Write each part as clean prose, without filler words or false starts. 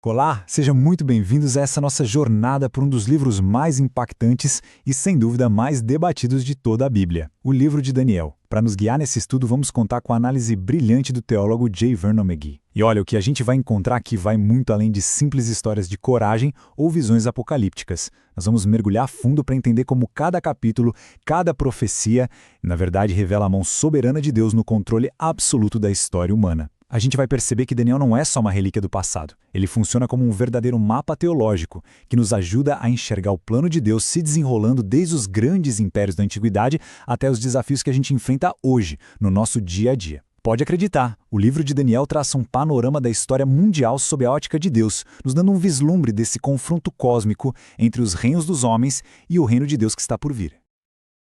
Olá, sejam muito bem-vindos a essa nossa jornada por um dos livros mais impactantes e, sem dúvida, mais debatidos de toda a Bíblia, o livro de Daniel. Para nos guiar nesse estudo, vamos contar com a análise brilhante do teólogo J. Vernon McGee. E olha, o que a gente vai encontrar aqui vai muito além de simples histórias de coragem ou visões apocalípticas. Nós vamos mergulhar a fundo para entender como cada capítulo, cada profecia, na verdade, revela a mão soberana de Deus no controle absoluto da história humana. A gente vai perceber que Daniel não é só uma relíquia do passado. Ele funciona como um verdadeiro mapa teológico, que nos ajuda a enxergar o plano de Deus se desenrolando desde os grandes impérios da antiguidade até os desafios que a gente enfrenta hoje, no nosso dia a dia. Pode acreditar, o livro de Daniel traça um panorama da história mundial sob a ótica de Deus, nos dando um vislumbre desse confronto cósmico entre os reinos dos homens e o reino de Deus que está por vir.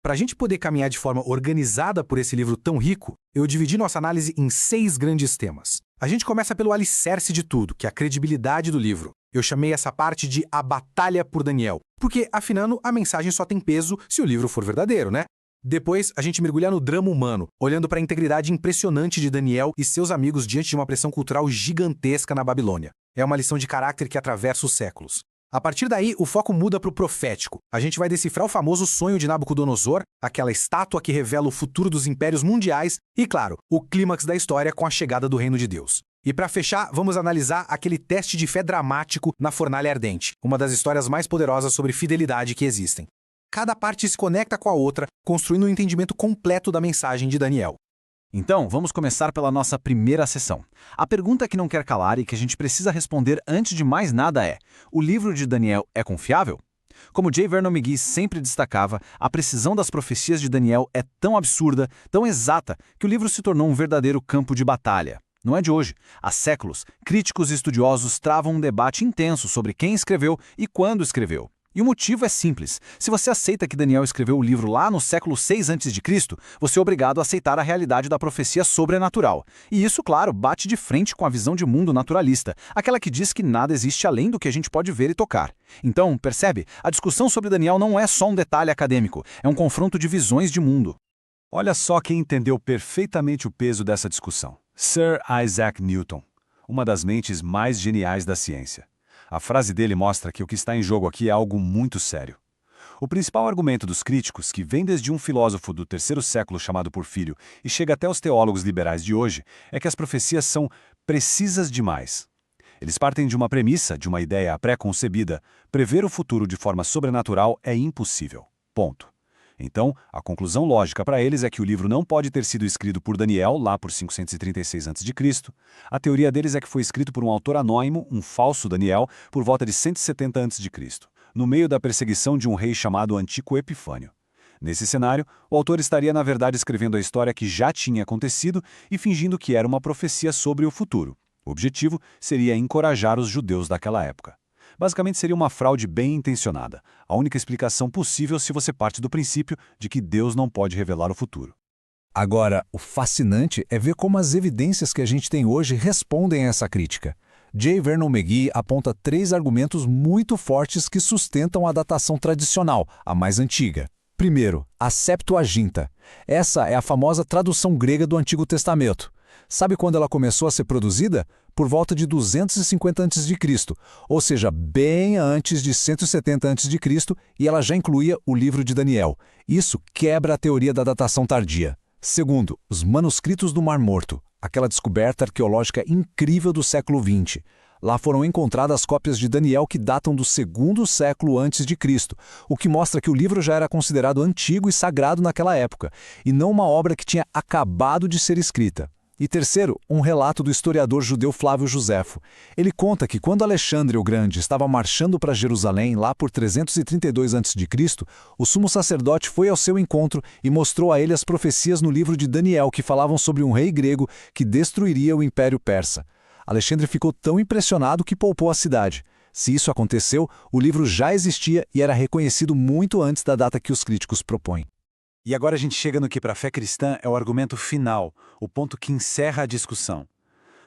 Para a gente poder caminhar de forma organizada por esse livro tão rico, eu dividi nossa análise em 6 grandes temas. A gente começa pelo alicerce de tudo, que é a credibilidade do livro. Eu chamei essa parte de A Batalha por Daniel, porque, afinal, a mensagem só tem peso se o livro for verdadeiro, né? Depois, a gente mergulha no drama humano, olhando para a integridade impressionante de Daniel e seus amigos diante de uma pressão cultural gigantesca na Babilônia. É uma lição de caráter que atravessa os séculos. A partir daí, o foco muda para o profético. A gente vai decifrar o famoso sonho de Nabucodonosor, aquela estátua que revela o futuro dos impérios mundiais e, claro, o clímax da história com a chegada do reino de Deus. E para fechar, vamos analisar aquele teste de fé dramático na fornalha ardente, uma das histórias mais poderosas sobre fidelidade que existem. Cada parte se conecta com a outra, construindo um entendimento completo da mensagem de Daniel. Então, vamos começar pela nossa primeira sessão. A pergunta que não quer calar e que a gente precisa responder antes de mais nada é: o livro de Daniel é confiável? Como J. Vernon McGee sempre destacava, a precisão das profecias de Daniel é tão absurda, tão exata, que o livro se tornou um verdadeiro campo de batalha. Não é de hoje. Há séculos, críticos e estudiosos travam um debate intenso sobre quem escreveu e quando escreveu. E o motivo é simples. Se você aceita que Daniel escreveu o livro lá no século 6 a.C., você é obrigado a aceitar a realidade da profecia sobrenatural. E isso, claro, bate de frente com a visão de mundo naturalista, aquela que diz que nada existe além do que a gente pode ver e tocar. Então, percebe? A discussão sobre Daniel não é só um detalhe acadêmico, é um confronto de visões de mundo. Olha só quem entendeu perfeitamente o peso dessa discussão. Sir Isaac Newton, uma das mentes mais geniais da ciência. A frase dele mostra que o que está em jogo aqui é algo muito sério. O principal argumento dos críticos, que vem desde um filósofo do terceiro século chamado Porfírio e chega até os teólogos liberais de hoje, é que as profecias são precisas demais. Eles partem de uma premissa, de uma ideia pré-concebida: prever o futuro de forma sobrenatural é impossível. Ponto. Então, a conclusão lógica para eles é que o livro não pode ter sido escrito por Daniel, lá por 536 a.C. A teoria deles é que foi escrito por um autor anônimo, um falso Daniel, por volta de 170 a.C., no meio da perseguição de um rei chamado Antíoco Epifânio. Nesse cenário, o autor estaria na verdade escrevendo a história que já tinha acontecido e fingindo que era uma profecia sobre o futuro. O objetivo seria encorajar os judeus daquela época. Basicamente seria uma fraude bem intencionada, a única explicação possível se você parte do princípio de que Deus não pode revelar o futuro. Agora, o fascinante é ver como as evidências que a gente tem hoje respondem a essa crítica. J. Vernon McGee aponta 3 argumentos muito fortes que sustentam a datação tradicional, a mais antiga. Primeiro, a Septuaginta. Essa é a famosa tradução grega do Antigo Testamento. Sabe quando ela começou a ser produzida? Por volta de 250 a.C., ou seja, bem antes de 170 a.C., e ela já incluía o livro de Daniel. Isso quebra a teoria da datação tardia. Segundo, os manuscritos do Mar Morto, aquela descoberta arqueológica incrível do século XX. Lá foram encontradas cópias de Daniel que datam do 2º século antes de Cristo, o que mostra que o livro já era considerado antigo e sagrado naquela época, e não uma obra que tinha acabado de ser escrita. E terceiro, um relato do historiador judeu Flávio Josefo. Ele conta que quando Alexandre o Grande estava marchando para Jerusalém, lá por 332 a.C., o sumo sacerdote foi ao seu encontro e mostrou a ele as profecias no livro de Daniel que falavam sobre um rei grego que destruiria o Império Persa. Alexandre ficou tão impressionado que poupou a cidade. Se isso aconteceu, o livro já existia e era reconhecido muito antes da data que os críticos propõem. E agora a gente chega no que para a fé cristã é o argumento final, o ponto que encerra a discussão.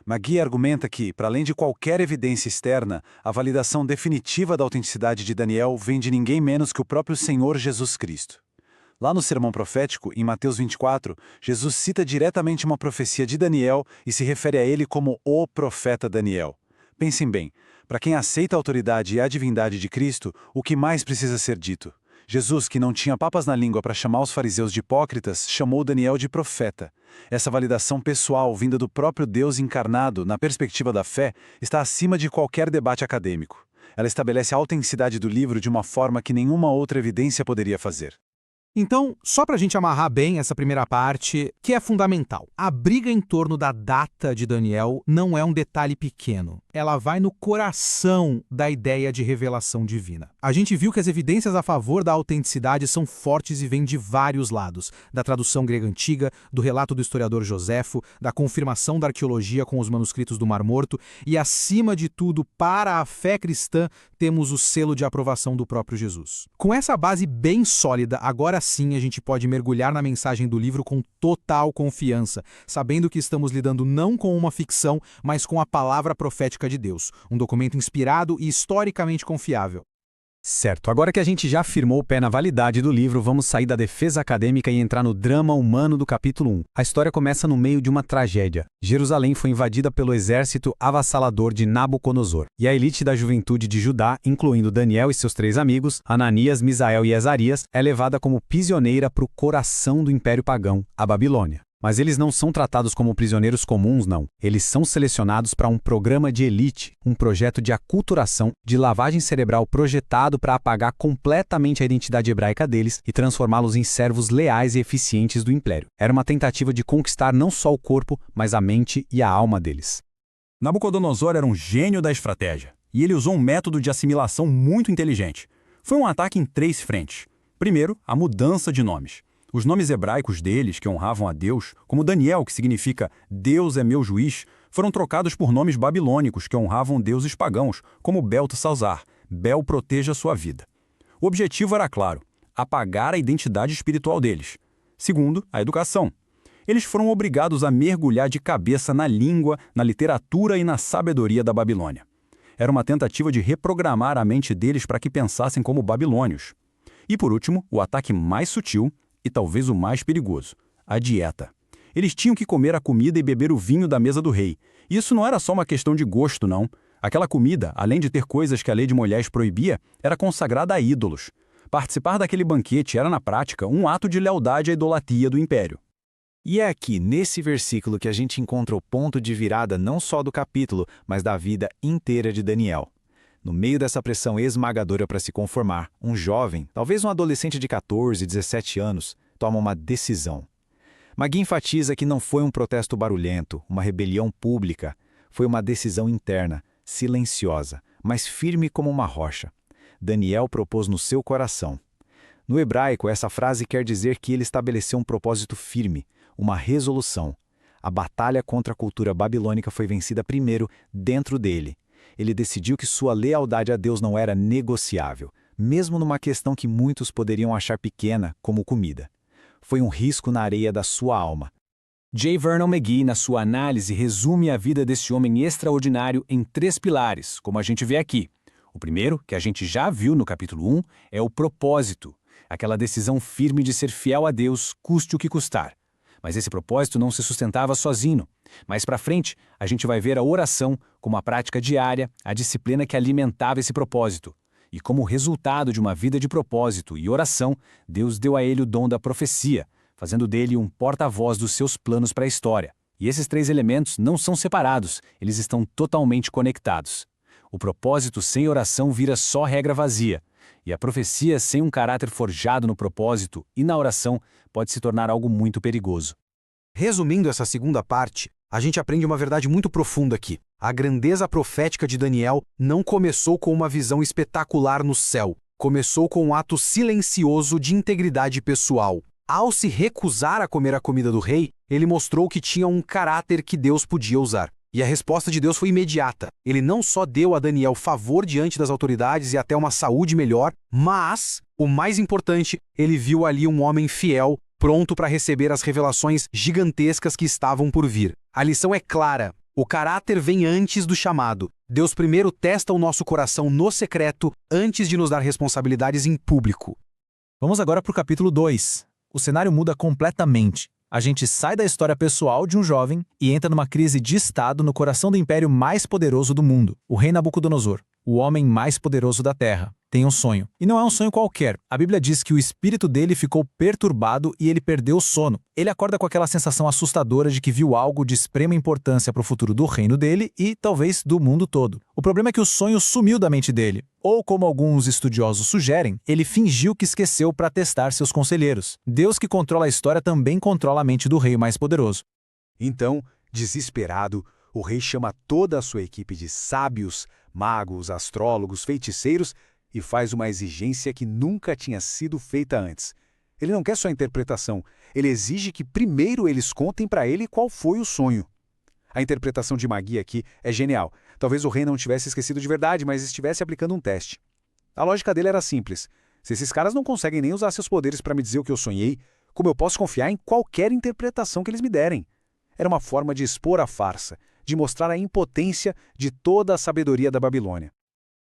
McGee argumenta que, para além de qualquer evidência externa, a validação definitiva da autenticidade de Daniel vem de ninguém menos que o próprio Senhor Jesus Cristo. Lá no Sermão Profético, em Mateus 24, Jesus cita diretamente uma profecia de Daniel e se refere a ele como o profeta Daniel. Pensem bem, Para quem aceita a autoridade e a divindade de Cristo, o que mais precisa ser dito? Jesus, que não tinha papas na língua para chamar os fariseus de hipócritas, chamou Daniel de profeta. Essa validação pessoal, vinda do próprio Deus encarnado, na perspectiva da fé, está acima de qualquer debate acadêmico. Ela estabelece a autenticidade do livro de uma forma que nenhuma outra evidência poderia fazer. Então, só para a gente amarrar bem essa primeira parte, que é fundamental. A briga em torno da data de Daniel não é um detalhe pequeno. Ela vai no coração da ideia de revelação divina. A gente viu que as evidências a favor da autenticidade são fortes e vêm de vários lados. Da tradução grega antiga, do relato do historiador Joséfo, da confirmação da arqueologia com os manuscritos do Mar Morto e, acima de tudo, para a fé cristã, temos o selo de aprovação do próprio Jesus. Com essa base bem sólida, agora sim a gente pode mergulhar na mensagem do livro com total confiança, sabendo que estamos lidando não com uma ficção, mas com a palavra profética de Deus, um documento inspirado e historicamente confiável. Certo, agora que a gente já firmou o pé na validade do livro, vamos sair da defesa acadêmica e entrar no drama humano do capítulo 1. A história começa no meio de uma tragédia. Jerusalém foi invadida pelo exército avassalador de Nabucodonosor, e a elite da juventude de Judá, incluindo Daniel e seus 3 amigos, Ananias, Misael e Azarias, é levada como prisioneira para o coração do Império Pagão, a Babilônia. Mas eles não são tratados como prisioneiros comuns, não. Eles são selecionados para um programa de elite, um projeto de aculturação, de lavagem cerebral projetado para apagar completamente a identidade hebraica deles e transformá-los em servos leais e eficientes do Império. Era uma tentativa de conquistar não só o corpo, mas a mente e a alma deles. Nabucodonosor era um gênio da estratégia, e ele usou um método de assimilação muito inteligente. Foi um ataque em 3 frentes. Primeiro, a mudança de nomes. Os nomes hebraicos deles, que honravam a Deus, como Daniel, que significa Deus é meu juiz, foram trocados por nomes babilônicos que honravam deuses pagãos, como Beltesazar, Bel proteja a sua vida. O objetivo era claro, apagar a identidade espiritual deles. Segundo, a educação. Eles foram obrigados a mergulhar de cabeça na língua, na literatura e na sabedoria da Babilônia. Era uma tentativa de reprogramar a mente deles para que pensassem como babilônios. E por último, o ataque mais sutil, e talvez o mais perigoso, a dieta. Eles tinham que comer a comida e beber o vinho da mesa do rei. Isso não era só uma questão de gosto, não. Aquela comida, além de ter coisas que a lei de Moisés proibia, era consagrada a ídolos. Participar daquele banquete era, na prática, um ato de lealdade à idolatria do império. E é aqui, nesse versículo, que a gente encontra o ponto de virada não só do capítulo, mas da vida inteira de Daniel. No meio dessa pressão esmagadora para se conformar, um jovem, talvez um adolescente de 14, 17 anos, toma uma decisão. Magui enfatiza que não foi um protesto barulhento, uma rebelião pública. Foi uma decisão interna, silenciosa, mas firme como uma rocha. Daniel propôs no seu coração. No hebraico, essa frase quer dizer que ele estabeleceu um propósito firme, uma resolução. A batalha contra a cultura babilônica foi vencida primeiro dentro dele. Ele decidiu que sua lealdade a Deus não era negociável, mesmo numa questão que muitos poderiam achar pequena, como comida. Foi um risco na areia da sua alma. J. Vernon McGee, na sua análise, resume a vida desse homem extraordinário em 3 pilares, como a gente vê aqui. O primeiro, que a gente já viu no capítulo 1, é o propósito, aquela decisão firme de ser fiel a Deus, custe o que custar. Mas esse propósito não se sustentava sozinho. Mais para frente, a gente vai ver a oração como a prática diária, a disciplina que alimentava esse propósito. E como resultado de uma vida de propósito e oração, Deus deu a ele o dom da profecia, fazendo dele um porta-voz dos seus planos para a história. E esses 3 elementos não são separados, eles estão totalmente conectados. O propósito sem oração vira só regra vazia, e a profecia sem um caráter forjado no propósito e na oração pode se tornar algo muito perigoso. Resumindo essa segunda parte, a gente aprende uma verdade muito profunda aqui. A grandeza profética de Daniel não começou com uma visão espetacular no céu. Começou com um ato silencioso de integridade pessoal. Ao se recusar a comer a comida do rei, ele mostrou que tinha um caráter que Deus podia usar. E a resposta de Deus foi imediata. Ele não só deu a Daniel favor diante das autoridades e até uma saúde melhor, mas, o mais importante, ele viu ali um homem fiel, pronto para receber as revelações gigantescas que estavam por vir. A lição é clara. O caráter vem antes do chamado. Deus primeiro testa o nosso coração no secreto antes de nos dar responsabilidades em público. Vamos agora para o capítulo 2. O cenário muda completamente. A gente sai da história pessoal de um jovem e entra numa crise de Estado no coração do império mais poderoso do mundo, o rei Nabucodonosor. o homem mais poderoso da terra, tem um sonho. E não é um sonho qualquer. A Bíblia diz que o espírito dele ficou perturbado e ele perdeu o sono. Ele acorda com aquela sensação assustadora de que viu algo de extrema importância para o futuro do reino dele e, talvez, do mundo todo. O problema é que o sonho sumiu da mente dele. Ou, como alguns estudiosos sugerem, ele fingiu que esqueceu para testar seus conselheiros. Deus que controla a história também controla a mente do rei mais poderoso. Então, desesperado, o rei chama toda a sua equipe de sábios, magos, astrólogos, feiticeiros e faz uma exigência que nunca tinha sido feita antes. Ele não quer só a interpretação, ele exige que primeiro eles contem para ele qual foi o sonho. A interpretação de magia aqui é genial. Talvez o rei não tivesse esquecido de verdade, mas estivesse aplicando um teste. A lógica dele era simples. Se esses caras não conseguem nem usar seus poderes para me dizer o que eu sonhei, como eu posso confiar em qualquer interpretação que eles me derem? Era uma forma de expor a farsa, de mostrar a impotência de toda a sabedoria da Babilônia.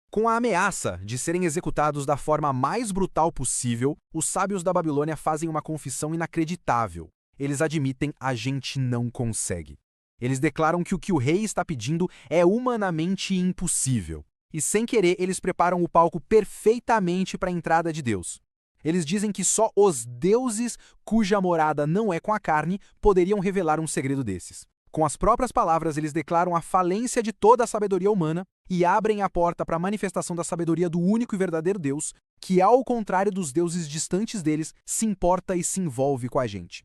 Com a ameaça de serem executados da forma mais brutal possível, os sábios da Babilônia fazem uma confissão inacreditável. Eles admitem: a gente não consegue. Eles declaram que o rei está pedindo é humanamente impossível. E sem querer, eles preparam o palco perfeitamente para a entrada de Deus. Eles dizem que só os deuses cuja morada não é com a carne poderiam revelar um segredo desses. Com as próprias palavras, eles declaram a falência de toda a sabedoria humana e abrem a porta para a manifestação da sabedoria do único e verdadeiro Deus, que, ao contrário dos deuses distantes deles, se importa e se envolve com a gente.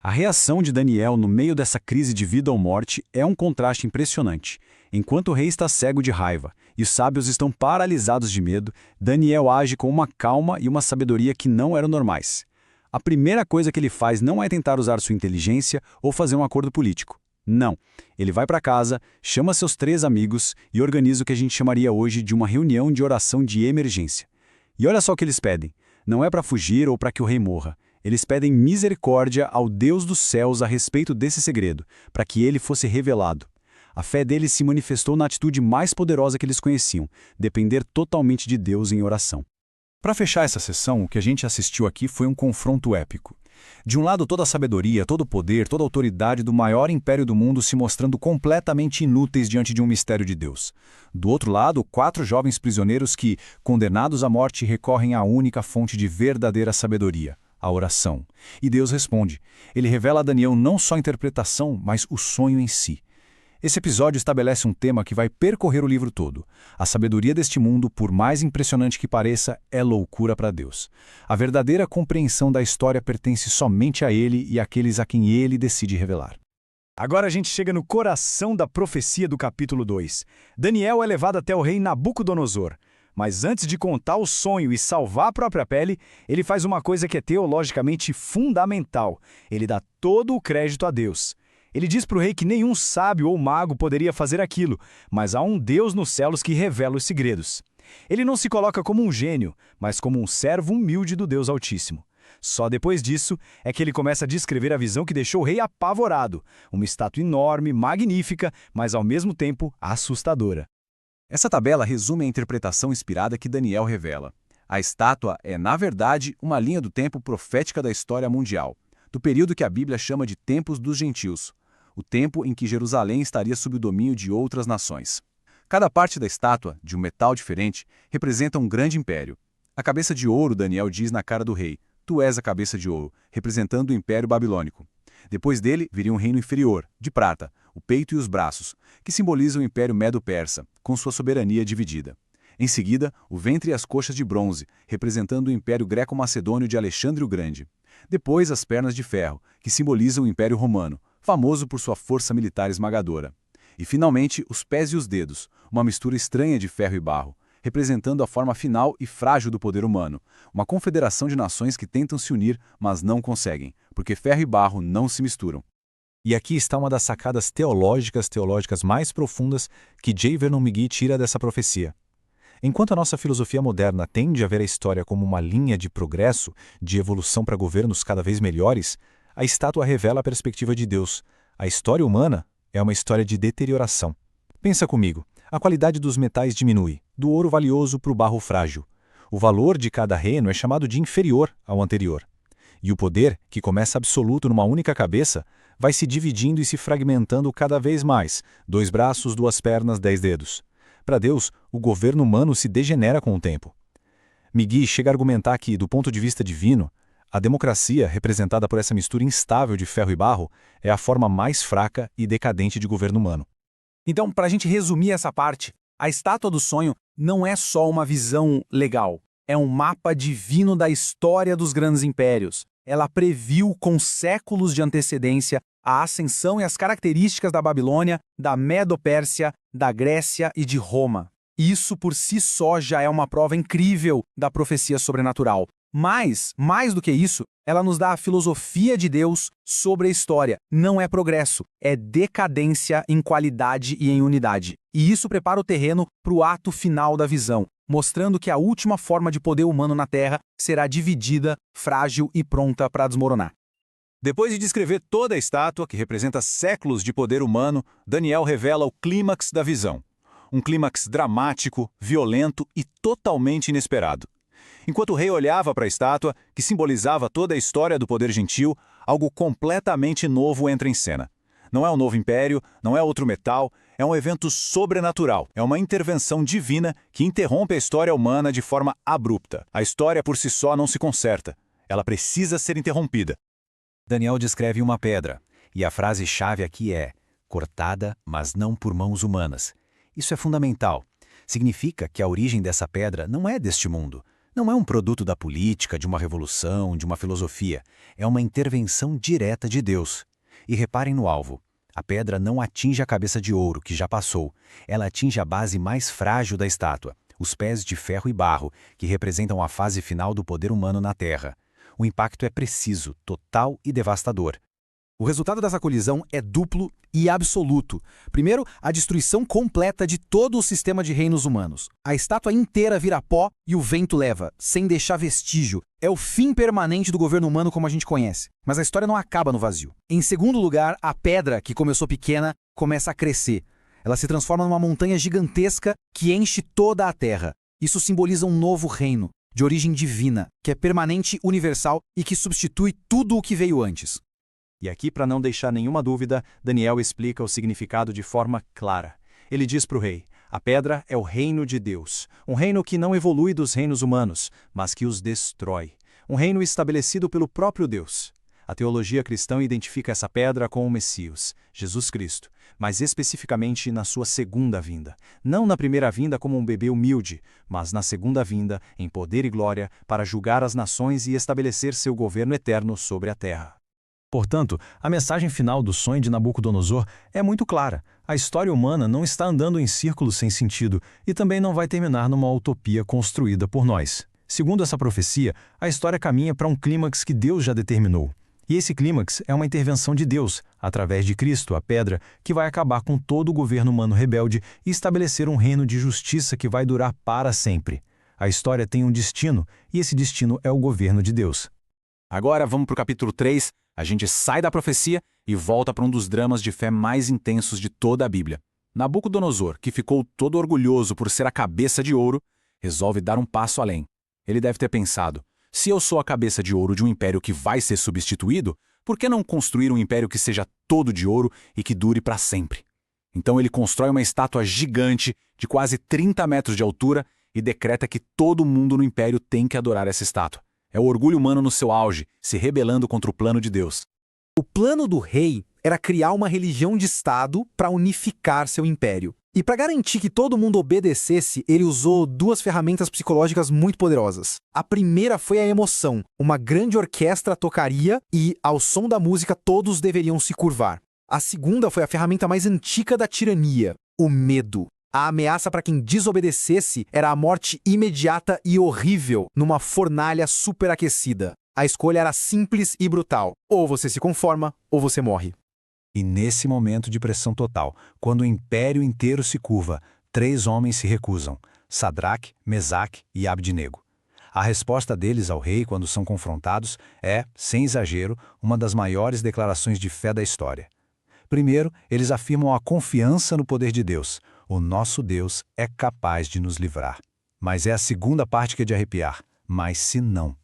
A reação de Daniel no meio dessa crise de vida ou morte é um contraste impressionante. Enquanto o rei está cego de raiva e os sábios estão paralisados de medo, Daniel age com uma calma e uma sabedoria que não eram normais. A primeira coisa que ele faz não é tentar usar sua inteligência ou fazer um acordo político. Não. Ele vai para casa, chama seus 3 amigos e organiza o que a gente chamaria hoje de uma reunião de oração de emergência. E olha só o que eles pedem. Não é para fugir ou para que o rei morra. Eles pedem misericórdia ao Deus dos céus a respeito desse segredo, para que ele fosse revelado. A fé deles se manifestou na atitude mais poderosa que eles conheciam, depender totalmente de Deus em oração. Para fechar essa sessão, o que a gente assistiu aqui foi um confronto épico. De um lado, toda a sabedoria, todo o poder, toda a autoridade do maior império do mundo se mostrando completamente inúteis diante de um mistério de Deus. Do outro lado, 4 jovens prisioneiros que, condenados à morte, recorrem à única fonte de verdadeira sabedoria, a oração. E Deus responde. Ele revela a Daniel não só a interpretação, mas o sonho em si. Esse episódio estabelece um tema que vai percorrer o livro todo. A sabedoria deste mundo, por mais impressionante que pareça, é loucura para Deus. A verdadeira compreensão da história pertence somente a Ele e àqueles a quem Ele decide revelar. Agora a gente chega no coração da profecia do capítulo 2. Daniel é levado até o rei Nabucodonosor. Mas antes de contar o sonho e salvar a própria pele, ele faz uma coisa que é teologicamente fundamental. Ele dá todo o crédito a Deus. Ele diz para o rei que nenhum sábio ou mago poderia fazer aquilo, mas há um Deus nos céus que revela os segredos. Ele não se coloca como um gênio, mas como um servo humilde do Deus Altíssimo. Só depois disso é que ele começa a descrever a visão que deixou o rei apavorado. Uma estátua enorme, magnífica, mas ao mesmo tempo assustadora. Essa tabela resume a interpretação inspirada que Daniel revela. A estátua é, na verdade, uma linha do tempo profética da história mundial, do período que a Bíblia chama de Tempos dos Gentios, o tempo em que Jerusalém estaria sob o domínio de outras nações. Cada parte da estátua, de um metal diferente, representa um grande império. A cabeça de ouro, Daniel diz na cara do rei, tu és a cabeça de ouro, representando o Império Babilônico. Depois dele viria um reino inferior, de prata, o peito e os braços, que simbolizam o Império Medo-Persa, com sua soberania dividida. Em seguida, o ventre e as coxas de bronze, representando o Império Greco-Macedônio de Alexandre o Grande. Depois, as pernas de ferro, que simbolizam o Império Romano, famoso por sua força militar esmagadora. E, finalmente, os pés e os dedos, uma mistura estranha de ferro e barro, representando a forma final e frágil do poder humano, uma confederação de nações que tentam se unir, mas não conseguem, porque ferro e barro não se misturam. E aqui está uma das sacadas teológicas mais profundas que J. Vernon McGee tira dessa profecia. Enquanto a nossa filosofia moderna tende a ver a história como uma linha de progresso, de evolução para governos cada vez melhores, a estátua revela a perspectiva de Deus. A história humana é uma história de deterioração. Pensa comigo, a qualidade dos metais diminui, do ouro valioso para o barro frágil. O valor de cada reino é chamado de inferior ao anterior. E o poder, que começa absoluto numa única cabeça, vai se dividindo e se fragmentando cada vez mais, 2 braços, 2 pernas, 10 dedos. Para Deus, o governo humano se degenera com o tempo. McGee chega a argumentar que, do ponto de vista divino, a democracia, representada por essa mistura instável de ferro e barro, é a forma mais fraca e decadente de governo humano. Então, para a gente resumir essa parte, a Estátua do Sonho não é só uma visão legal, é um mapa divino da história dos grandes impérios. Ela previu com séculos de antecedência a ascensão e as características da Babilônia, da Medo-Pérsia, da Grécia e de Roma. Isso por si só já é uma prova incrível da profecia sobrenatural. Mas, mais do que isso, ela nos dá a filosofia de Deus sobre a história. Não é progresso, é decadência em qualidade e em unidade. E isso prepara o terreno para o ato final da visão, mostrando que a última forma de poder humano na Terra será dividida, frágil e pronta para desmoronar. Depois de descrever toda a estátua, que representa séculos de poder humano, Daniel revela o clímax da visão. Um clímax dramático, violento e totalmente inesperado. Enquanto o rei olhava para a estátua, que simbolizava toda a história do poder gentil, algo completamente novo entra em cena. Não é um novo império, não é outro metal, é um evento sobrenatural. É uma intervenção divina que interrompe a história humana de forma abrupta. A história por si só não se conserta. Ela precisa ser interrompida. Daniel descreve uma pedra, e a frase-chave aqui é cortada, mas não por mãos humanas. Isso é fundamental. Significa que a origem dessa pedra não é deste mundo. Não é um produto da política, de uma revolução, de uma filosofia. É uma intervenção direta de Deus. E reparem no alvo. A pedra não atinge a cabeça de ouro, que já passou. Ela atinge a base mais frágil da estátua, os pés de ferro e barro, que representam a fase final do poder humano na Terra. O impacto é preciso, total e devastador. O resultado dessa colisão é duplo e absoluto. Primeiro, a destruição completa de todo o sistema de reinos humanos. A estátua inteira vira pó e o vento leva, sem deixar vestígio. É o fim permanente do governo humano como a gente conhece. Mas a história não acaba no vazio. Em segundo lugar, a pedra, que começou pequena, começa a crescer. Ela se transforma numa montanha gigantesca que enche toda a terra. Isso simboliza um novo reino, de origem divina, que é permanente, universal e que substitui tudo o que veio antes. E aqui, para não deixar nenhuma dúvida, Daniel explica o significado de forma clara. Ele diz para o rei: a pedra é o reino de Deus, um reino que não evolui dos reinos humanos, mas que os destrói. Um reino estabelecido pelo próprio Deus. A teologia cristã identifica essa pedra com o Messias, Jesus Cristo, mas especificamente na sua segunda vinda. Não na primeira vinda como um bebê humilde, mas na segunda vinda, em poder e glória, para julgar as nações e estabelecer seu governo eterno sobre a terra. Portanto, a mensagem final do sonho de Nabucodonosor é muito clara. A história humana não está andando em círculos sem sentido e também não vai terminar numa utopia construída por nós. Segundo essa profecia, a história caminha para um clímax que Deus já determinou. E esse clímax é uma intervenção de Deus, através de Cristo, a pedra, que vai acabar com todo o governo humano rebelde e estabelecer um reino de justiça que vai durar para sempre. A história tem um destino, e esse destino é o governo de Deus. Agora vamos para o capítulo 3. A gente sai da profecia e volta para um dos dramas de fé mais intensos de toda a Bíblia. Nabucodonosor, que ficou todo orgulhoso por ser a cabeça de ouro, resolve dar um passo além. Ele deve ter pensado: se eu sou a cabeça de ouro de um império que vai ser substituído, por que não construir um império que seja todo de ouro e que dure para sempre? Então ele constrói uma estátua gigante de quase 30 metros de altura e decreta que todo mundo no império tem que adorar essa estátua. É o orgulho humano no seu auge, se rebelando contra o plano de Deus. O plano do rei era criar uma religião de Estado para unificar seu império. E para garantir que todo mundo obedecesse, ele usou duas ferramentas psicológicas muito poderosas. A primeira foi a emoção. Uma grande orquestra tocaria e, ao som da música, todos deveriam se curvar. A segunda foi a ferramenta mais antiga da tirania: o medo. A ameaça para quem desobedecesse era a morte imediata e horrível numa fornalha superaquecida. A escolha era simples e brutal: ou você se conforma, ou você morre. E nesse momento de pressão total, quando o império inteiro se curva, 3 homens se recusam: Sadraque, Mesaque e Abdenego. A resposta deles ao rei quando são confrontados é, sem exagero, uma das maiores declarações de fé da história. Primeiro, eles afirmam a confiança no poder de Deus. O nosso Deus é capaz de nos livrar. Mas é a segunda parte que é de arrepiar: mas se não.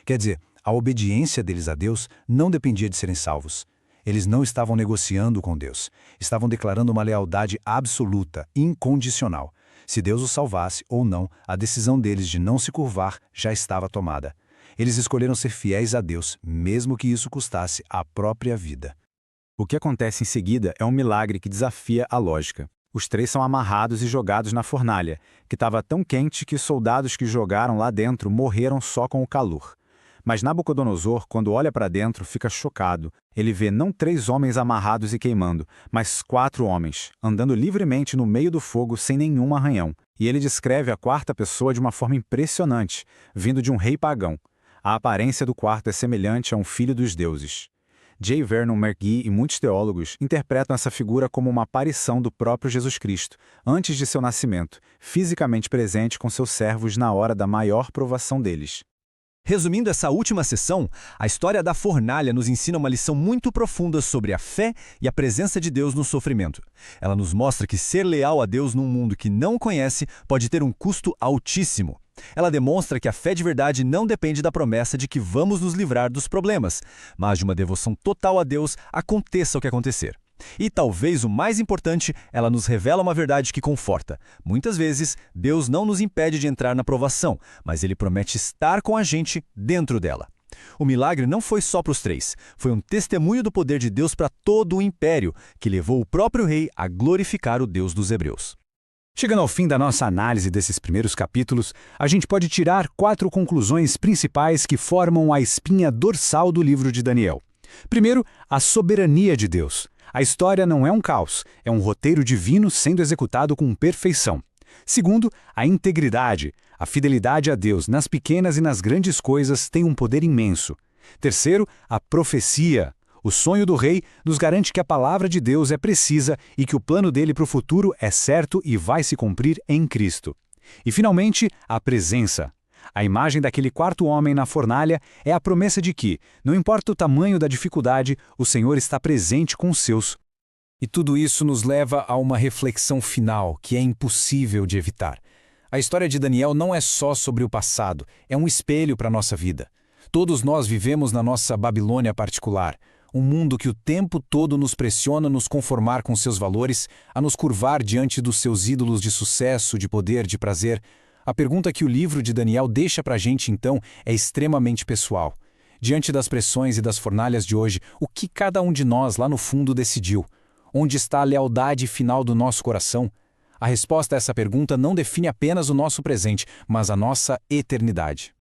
Quer dizer, a obediência deles a Deus não dependia de serem salvos. Eles não estavam negociando com Deus. Estavam declarando uma lealdade absoluta, incondicional. Se Deus os salvasse ou não, a decisão deles de não se curvar já estava tomada. Eles escolheram ser fiéis a Deus, mesmo que isso custasse a própria vida. O que acontece em seguida é um milagre que desafia a lógica. Os 3 são amarrados e jogados na fornalha, que estava tão quente que os soldados que jogaram lá dentro morreram só com o calor. Mas Nabucodonosor, quando olha para dentro, fica chocado. Ele vê não 3 homens amarrados e queimando, mas 4 homens, andando livremente no meio do fogo sem nenhum arranhão. E ele descreve a 4ª pessoa de uma forma impressionante, vindo de um rei pagão. A aparência do 4º é semelhante a um filho dos deuses. J. Vernon McGee e muitos teólogos interpretam essa figura como uma aparição do próprio Jesus Cristo, antes de seu nascimento, fisicamente presente com seus servos na hora da maior provação deles. Resumindo essa última sessão, a história da fornalha nos ensina uma lição muito profunda sobre a fé e a presença de Deus no sofrimento. Ela nos mostra que ser leal a Deus num mundo que não conhece pode ter um custo altíssimo. Ela demonstra que a fé de verdade não depende da promessa de que vamos nos livrar dos problemas, mas de uma devoção total a Deus, aconteça o que acontecer. E talvez o mais importante, ela nos revela uma verdade que conforta. Muitas vezes, Deus não nos impede de entrar na provação, mas Ele promete estar com a gente dentro dela. O milagre não foi só para os 3, foi um testemunho do poder de Deus para todo o império, que levou o próprio rei a glorificar o Deus dos Hebreus. Chegando ao fim da nossa análise desses primeiros capítulos, a gente pode tirar 4 conclusões principais que formam a espinha dorsal do livro de Daniel. Primeiro, a soberania de Deus. A história não é um caos, é um roteiro divino sendo executado com perfeição. Segundo, a integridade. A fidelidade a Deus nas pequenas e nas grandes coisas tem um poder imenso. Terceiro, a profecia. O sonho do rei nos garante que a palavra de Deus é precisa e que o plano dele para o futuro é certo e vai se cumprir em Cristo. E, finalmente, a presença. A imagem daquele 4º homem na fornalha é a promessa de que, não importa o tamanho da dificuldade, o Senhor está presente com os seus. E tudo isso nos leva a uma reflexão final que é impossível de evitar. A história de Daniel não é só sobre o passado, é um espelho para a nossa vida. Todos nós vivemos na nossa Babilônia particular, um mundo que o tempo todo nos pressiona a nos conformar com seus valores, a nos curvar diante dos seus ídolos de sucesso, de poder, de prazer. A pergunta que o livro de Daniel deixa para a gente, então, é extremamente pessoal. Diante das pressões e das fornalhas de hoje, o que cada um de nós lá no fundo decidiu? Onde está a lealdade final do nosso coração? A resposta a essa pergunta não define apenas o nosso presente, mas a nossa eternidade.